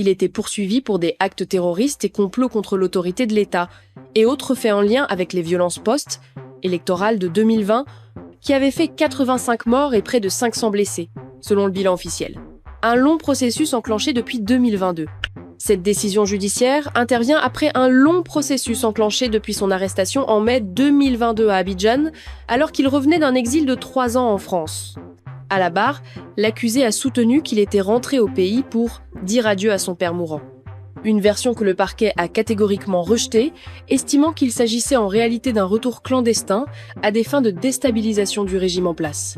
Il était poursuivi pour des actes terroristes et complots contre l'autorité de l'État, et autres faits en lien avec les violences post-électorales de 2020, qui avaient fait 85 morts et près de 500 blessés, selon le bilan officiel. Un long processus enclenché depuis 2022. Cette décision judiciaire intervient après un long processus enclenché depuis son arrestation en mai 2022 à Abidjan, alors qu'il revenait d'un exil de 3 ans en France. À la barre, l'accusé a soutenu qu'il était rentré au pays pour dire adieu à son père mourant. Une version que le parquet a catégoriquement rejetée, estimant qu'il s'agissait en réalité d'un retour clandestin à des fins de déstabilisation du régime en place.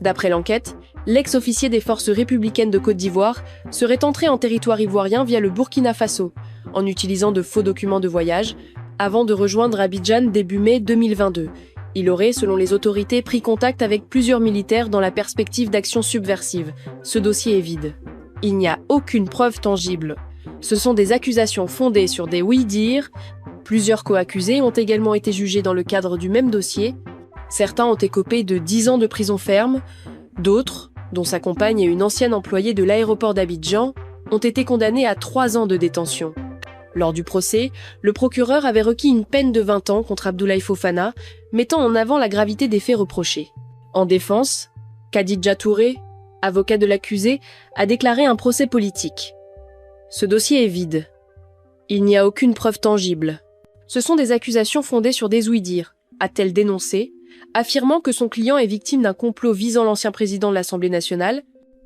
D'après l'enquête, l'ex-officier des forces républicaines de Côte d'Ivoire serait entré en territoire ivoirien via le Burkina Faso, en utilisant de faux documents de voyage, avant de rejoindre Abidjan début mai 2022. Il aurait, selon les autorités, pris contact avec plusieurs militaires dans la perspective d'actions subversives. Ce dossier est vide. Il n'y a aucune preuve tangible. Ce sont des accusations fondées sur des oui-dire. Plusieurs co-accusés ont également été jugés dans le cadre du même dossier. Certains ont écopé de 10 ans de prison ferme. D'autres, dont sa compagne et une ancienne employée de l'aéroport d'Abidjan, ont été condamnés à 3 ans de détention. Lors du procès, le procureur avait requis une peine de 20 ans contre Abdoulaye Fofana, mettant en avant la gravité des faits reprochés. En défense, Khadija Touré, avocat de l'accusé, a déclaré un procès politique. Ce dossier est vide. Il n'y a aucune preuve tangible. Ce sont des accusations fondées sur des ouï-dire, a-t-elle dénoncé, affirmant que son client est victime d'un complot visant l'ancien président de l'Assemblée nationale,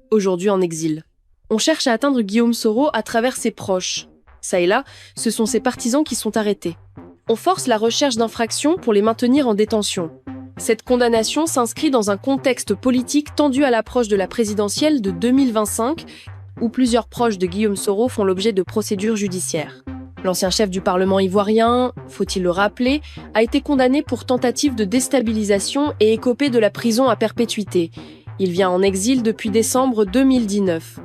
aujourd'hui en exil. On cherche à atteindre Guillaume Soro à travers ses proches. Ça et là, ce sont ses partisans qui sont arrêtés. On force la recherche d'infractions pour les maintenir en détention. Cette condamnation s'inscrit dans un contexte politique tendu à l'approche de la présidentielle de 2025, où plusieurs proches de Guillaume Soro font l'objet de procédures judiciaires. L'ancien chef du Parlement ivoirien, faut-il le rappeler, a été condamné pour tentative de déstabilisation et écopé de la prison à perpétuité. Il vient en exil depuis décembre 2019.